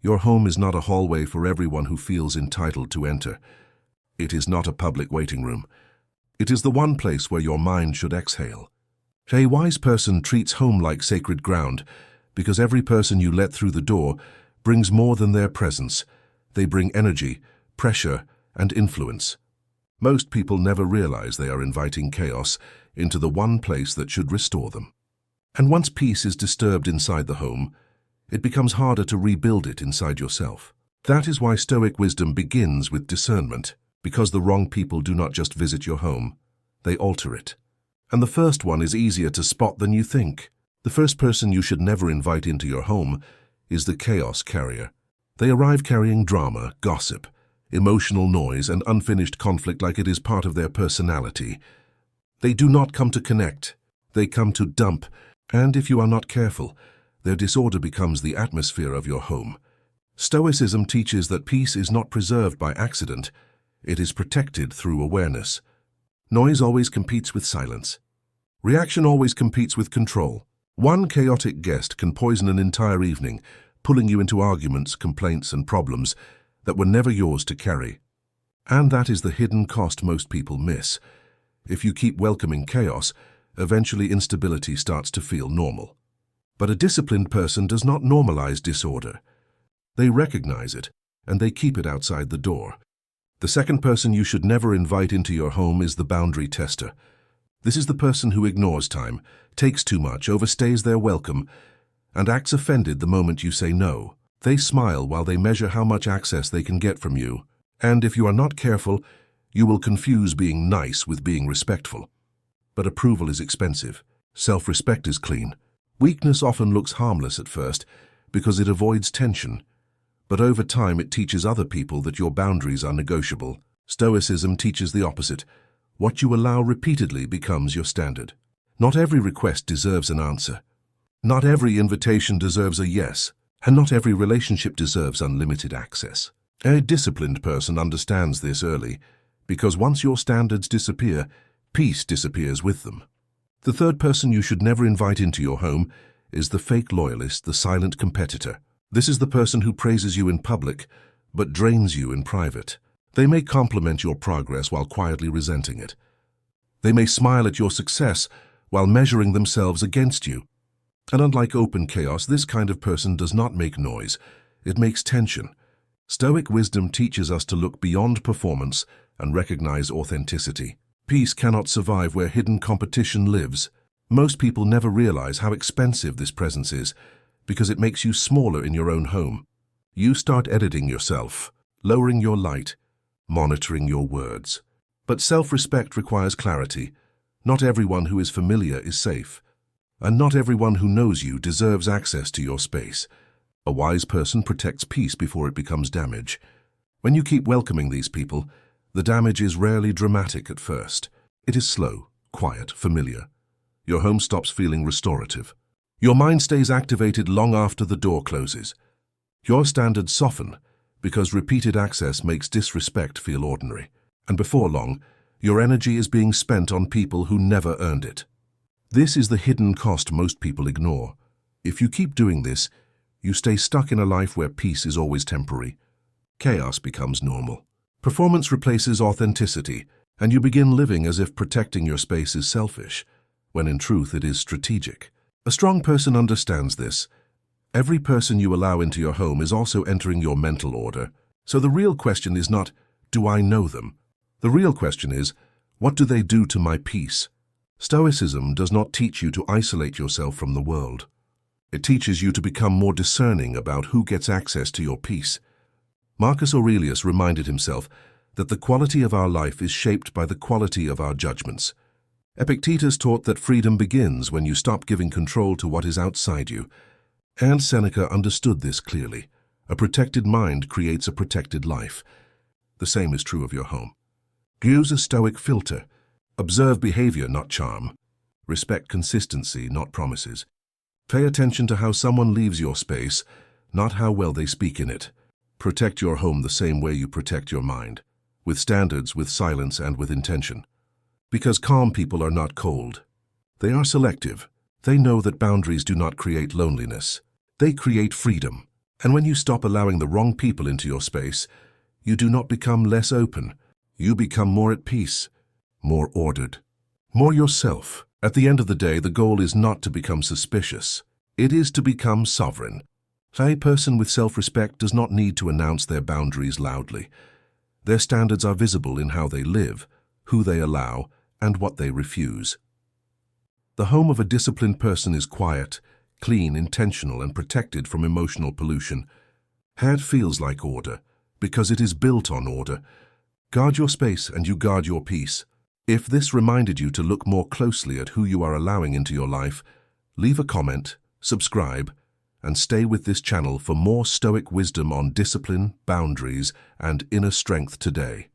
Your home is not a hallway for everyone who feels entitled to enter. It is not a public waiting room. It is the one place where your mind should exhale. A wise person treats home like sacred ground, because every person you let through the door brings more than their presence. They bring energy, pressure, and influence. Most people never realize they are inviting chaos into the one place that should restore them. And once peace is disturbed inside the home, it becomes harder to rebuild it inside yourself. That is why Stoic wisdom begins with discernment, because the wrong people do not just visit your home, they alter it. And the first one is easier to spot than you think. The first person you should never invite into your home is the chaos carrier. They arrive carrying drama, gossip, emotional noise, and unfinished conflict like it is part of their personality. They do not come to connect, they come to dump, and if you are not careful, their disorder becomes the atmosphere of your home. Stoicism teaches that peace is not preserved by accident, it is protected through awareness. Noise always competes with silence. Reaction always competes with control. One chaotic guest can poison an entire evening, pulling you into arguments, complaints, and problems that were never yours to carry. And that is the hidden cost most people miss. If you keep welcoming chaos, eventually instability starts to feel normal. But a disciplined person does not normalize disorder. They recognize it, and they keep it outside the door. The second person you should never invite into your home is the boundary tester. This is the person who ignores time, takes too much, overstays their welcome, and acts offended the moment you say no. They smile while they measure how much access they can get from you. And if you are not careful, you will confuse being nice with being respectful. But approval is expensive. Self-respect is clean. Weakness often looks harmless at first because it avoids tension. But over time it teaches other people that your boundaries are negotiable. Stoicism teaches the opposite. What you allow repeatedly becomes your standard. Not every request deserves an answer. Not every invitation deserves a yes. And not every relationship deserves unlimited access. A disciplined person understands this early, because once your standards disappear, peace disappears with them. The third person you should never invite into your home is the fake loyalist, the silent competitor. This is the person who praises you in public, but drains you in private. They may compliment your progress while quietly resenting it. They may smile at your success while measuring themselves against you. And unlike open chaos, this kind of person does not make noise, it makes tension. Stoic wisdom teaches us to look beyond performance and recognize authenticity. Peace cannot survive where hidden competition lives. Most people never realize how expensive this presence is because it makes you smaller in your own home. You start editing yourself, lowering your light, monitoring your words. But self-respect requires clarity. Not everyone who is familiar is safe. And not everyone who knows you deserves access to your space. A wise person protects peace before it becomes damage. When you keep welcoming these people, the damage is rarely dramatic at first. It is slow, quiet, familiar. Your home stops feeling restorative. Your mind stays activated long after the door closes. Your standards soften because repeated access makes disrespect feel ordinary. And before long, your energy is being spent on people who never earned it. This is the hidden cost most people ignore. If you keep doing this, you stay stuck in a life where peace is always temporary. Chaos becomes normal. Performance replaces authenticity, and you begin living as if protecting your space is selfish, when in truth it is strategic. A strong person understands this. Every person you allow into your home is also entering your mental order. So the real question is not, do I know them? The real question is, what do they do to my peace? Stoicism does not teach you to isolate yourself from the world. It teaches you to become more discerning about who gets access to your peace. Marcus Aurelius reminded himself that the quality of our life is shaped by the quality of our judgments. Epictetus taught that freedom begins when you stop giving control to what is outside you. And Seneca understood this clearly. A protected mind creates a protected life. The same is true of your home. Use a Stoic filter. Observe behavior, not charm. Respect consistency, not promises. Pay attention to how someone leaves your space, not how well they speak in it. Protect your home the same way you protect your mind, with standards, with silence, and with intention. Because calm people are not cold. They are selective. They know that boundaries do not create loneliness. They create freedom. And when you stop allowing the wrong people into your space, you do not become less open. You become more at peace, more ordered, more yourself. At the end of the day, the goal is not to become suspicious. It is to become sovereign. A person with self-respect does not need to announce their boundaries loudly. Their standards are visible in how they live, who they allow, and what they refuse. The home of a disciplined person is quiet, clean, intentional, and protected from emotional pollution. It feels like order, because it is built on order. Guard your space and you guard your peace. If this reminded you to look more closely at who you are allowing into your life, leave a comment, subscribe, and stay with this channel for more Stoic wisdom on discipline, boundaries, and inner strength today.